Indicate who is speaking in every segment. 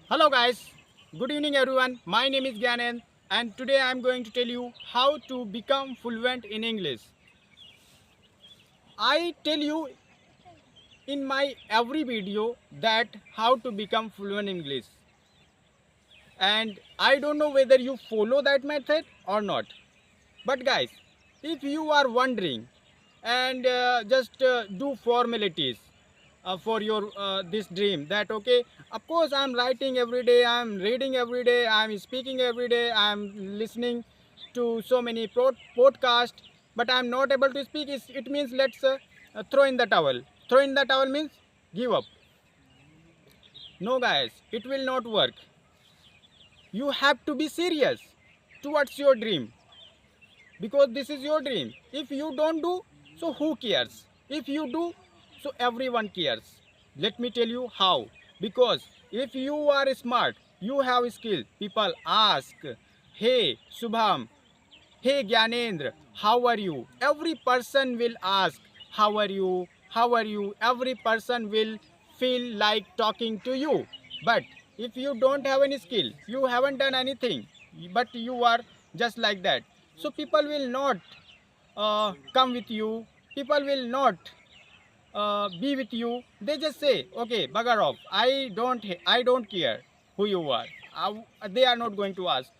Speaker 1: Hello guys, good evening everyone. My name is Gyanen and today I am going to tell you how to become fluent in English. I tell you in my every video that how to become fluent in English, and I don't know whether you follow that method or not. But guys, if you are wondering and just do formalities for your this dream that okay, of course I'm writing every day, I'm reading every day, I'm speaking every day, I'm listening to so many podcasts, but I'm not able to speak. It means let's throw in the towel. Throw in the towel means give up. No guys, it will not work. You have to be serious towards your dream, because this is your dream. If you don't do, so who cares? If you do, so everyone cares. Let me tell you how. Because if you are smart, you have skill, people ask, hey Subham, hey Gyanendra, how are you? Every person will ask, how are you? How are you? Every person will feel like talking to you. But if you don't have any skill, you haven't done anything, but you are just like that. So people will not come with you. People will not be with you. They just say, okay, bugger off. I don't care who you are. They are not going to ask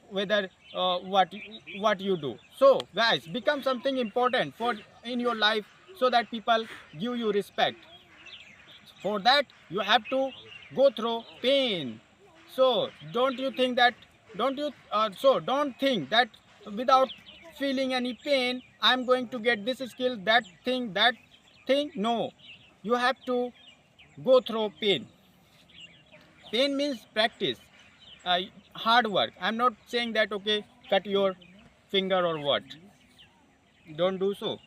Speaker 1: whether what you do. So guys, become something important for in your life so that people give you respect. For that you have to go through pain. So don't think that without feeling any pain I'm going to get this skill, that thing. No, you have to go through pain. Pain means practice, uh, hard work. I'm not saying that okay, cut your finger or what. Don't do so.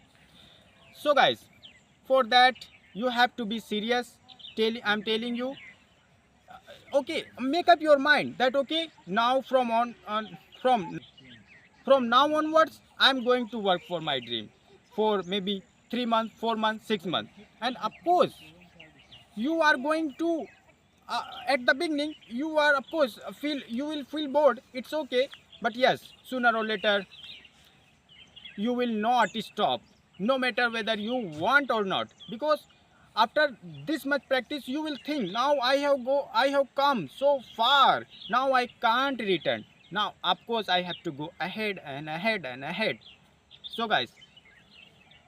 Speaker 1: So guys, for that you have to be serious. I'm telling you, okay, make up your mind that okay, now from from now onwards I'm going to work for my dream for maybe 3 months, 4 months, 6 months. And of course you are going to at the beginning you are of course feel, you will feel bored, it's okay. But yes, sooner or later you will not stop, no matter whether you want or not. Because after this much practice you will think, now I have come so far, now I can't return. Now of course I have to go ahead and ahead and ahead. So guys,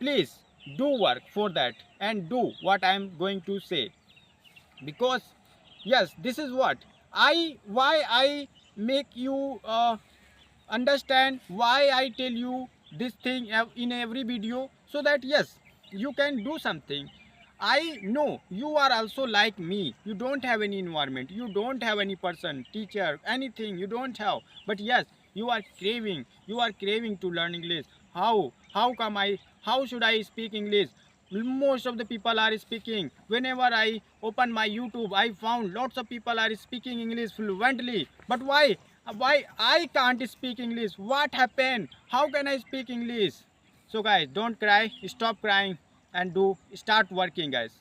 Speaker 1: please do work for that and do what I am going to say. Because yes, this is what I make you understand, why I tell you this thing in every video, so that yes, you can do something. I know you are also like me. You don't have any environment, you don't have any person, teacher, anything you don't have. But yes, you are craving to learn English. How should I speak English? Most of the people are speaking. Whenever I open my YouTube, I found lots of people are speaking English fluently. But why I can't speak English? What happened? How can I speak English? So guys, don't cry, stop crying and do start working guys.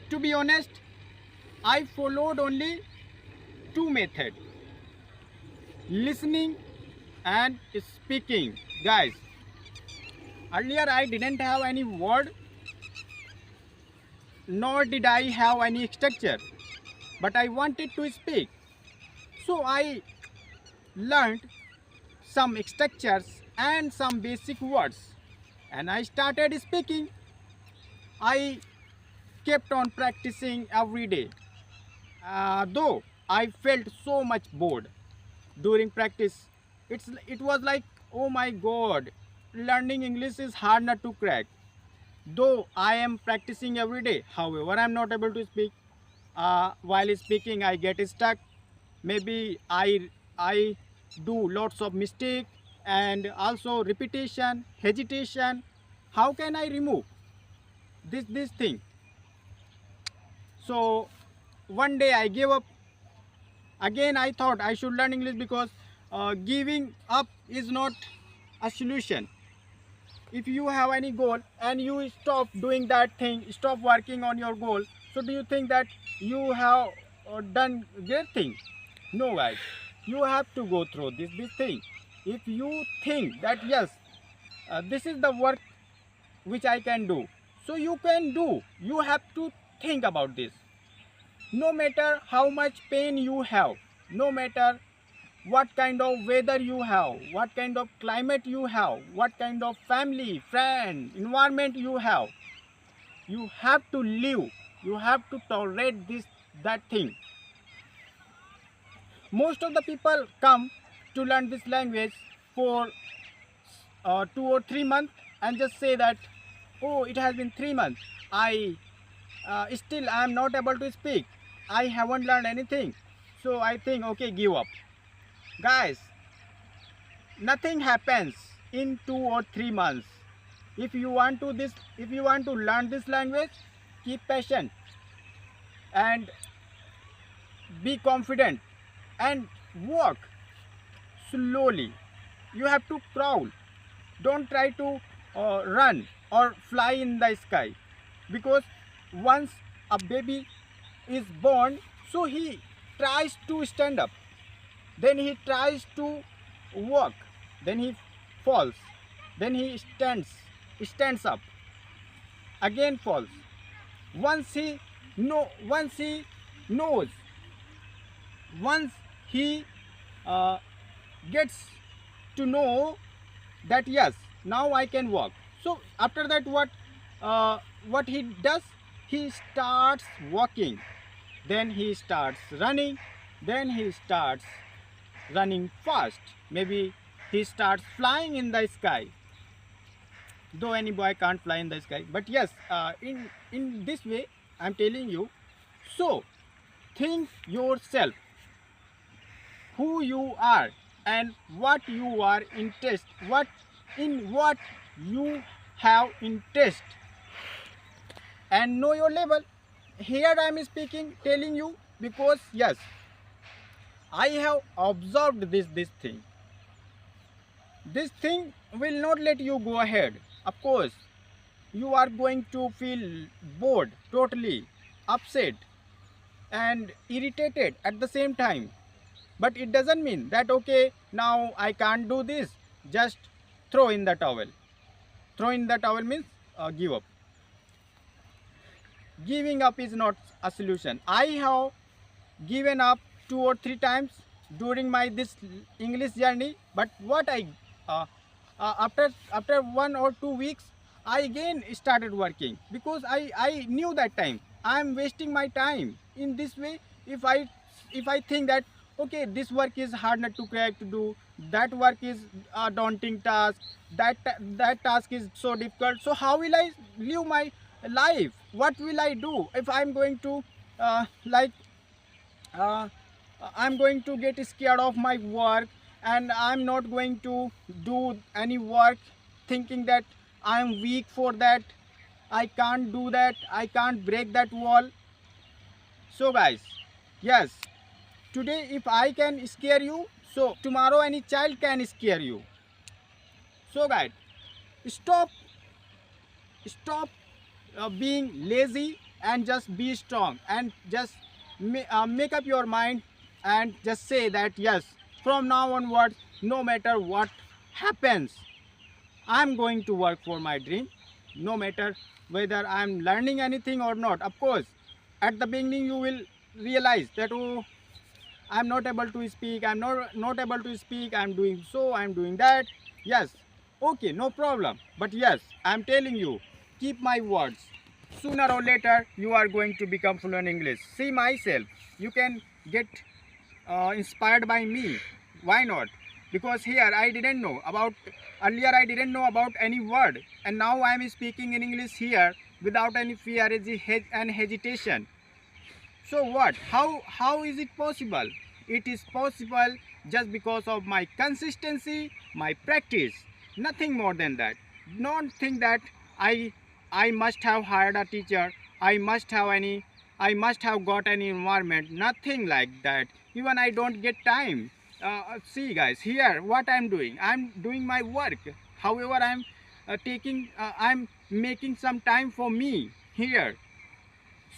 Speaker 1: To be honest, I followed only two methods: listening and speaking. Guys, earlier I didn't have any word, nor did I have any structure, but I wanted to speak. So I learned some structures and some basic words, and I started speaking. I kept on practicing every day. Though I felt so much bored during practice, it was like, oh my god, learning English is hard not to crack. Though I am practicing every day, however, I am not able to speak. While speaking, I get stuck. Maybe I do lots of mistake and also repetition, hesitation. How can I remove this thing? So one day I gave up. Again I thought I should learn English, because giving up is not a solution. If you have any goal and you stop doing that thing, stop working on your goal, so do you think that you have done great thing. No, guys, you have to go through this thing. If you think that yes, this is the work which I can do, so you can do. You have to think about this. No matter how much pain you have, no matter what kind of weather you have, what kind of climate you have, what kind of family, friend, environment you have to live. You have to tolerate that thing. Most of the people come to learn this language for 2 or 3 months and just say that, oh, it has been 3 months. I still I am not able to speak. I haven't learned anything. So I think, okay, give up. Guys, nothing happens in 2 or 3 months. If you want to learn this language, keep patient and be confident and walk slowly. You have to crawl. Don't try to run or fly in the sky, because once a baby is born, so he tries to stand up, then he tries to walk, then he falls, then he stands up, again falls. Once he knows, once he gets to know that yes, now I can walk, so after that what he does, he starts walking, then he starts running, then he starts running fast, maybe he starts flying in the sky, though any boy can't fly in the sky, but yes, in this way I'm telling you. So think yourself who you are and what you are interest, what you have interest, and know your level. Here I am speaking, telling you, because yes, I have observed this thing. This thing will not let you go ahead. Of course, you are going to feel bored, totally upset and irritated at the same time. But it doesn't mean that, okay, now I can't do this, just throw in the towel. Throw in the towel means give up. Giving up is not a solution. I have given up 2 or 3 times during my this English journey, but what I after 1 or 2 weeks, I again started working, because I knew that time I am wasting my time in this way. If I think that, okay, this work is hard not to crack to do, that work is a daunting task, that task is so difficult, so how will I live my life? What will I do if I'm going to uh, I'm going to get scared of my work, and I'm not going to do any work thinking that I'm weak for that, I can't do that, I can't break that wall. So guys, yes, today if I can scare you, so tomorrow any child can scare you. So guys, stop being lazy and just be strong, and just make up your mind and just say that yes, from now onwards, no matter what happens, I'm going to work for my dream, no matter whether I'm learning anything or not. Of course, at the beginning you will realize that, oh, I'm not able to speak, I'm not able to speak, I'm doing so, I'm doing that. Yes, okay, no problem. But yes, I'm telling you, keep my words. Sooner or later, you are going to become fluent in English. See myself. You can get inspired by me. Why not? Because here I didn't know about, earlier I didn't know about any word, and now I am speaking in English here without any fear and hesitation. So what? How is it possible? It is possible just because of my consistency, my practice. Nothing more than that. Don't think that I must have hired a teacher, I must have got any environment. Nothing like that. Even I don't get time. See guys, here what I'm doing my work. However, I'm making some time for me here.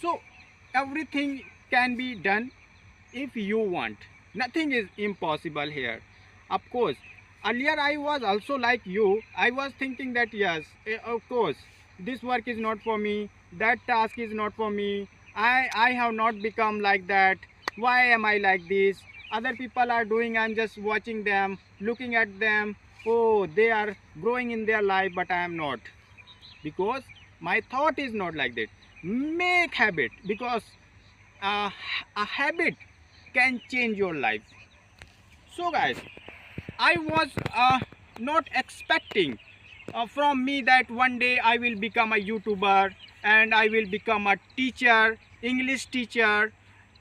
Speaker 1: So everything can be done if you want. Nothing is impossible here. Of course, earlier I was also like you. I was thinking that yes, of course, this work is not for me, that task is not for me. I have not become like that. Why am I like this? Other people are doing, I'm just watching them, looking at them. Oh, they are growing in their life, but I am not. Because my thought is not like that. Make habit, because a habit can change your life. So guys, I was not expecting from me that one day I will become a YouTuber and I will become a teacher, English teacher,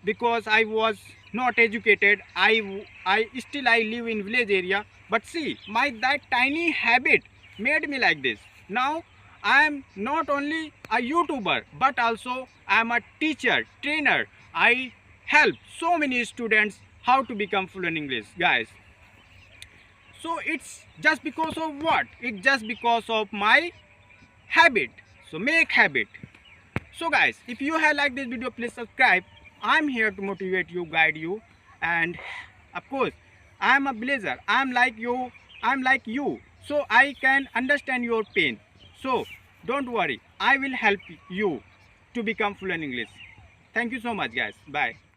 Speaker 1: because I was not educated. I still I live in village area, but see, my that tiny habit made me like this. Now I am not only a YouTuber, but also I am a teacher, trainer. I help so many students how to become fluent English, guys. So it's just because of what? It's just because of my habit. So make habit. So guys, if you have liked this video, please subscribe. I'm here to motivate you, guide you, and of course I'm a blazer. I'm like you, so I can understand your pain. So don't worry, I will help you to become fluent English. Thank you so much guys. Bye.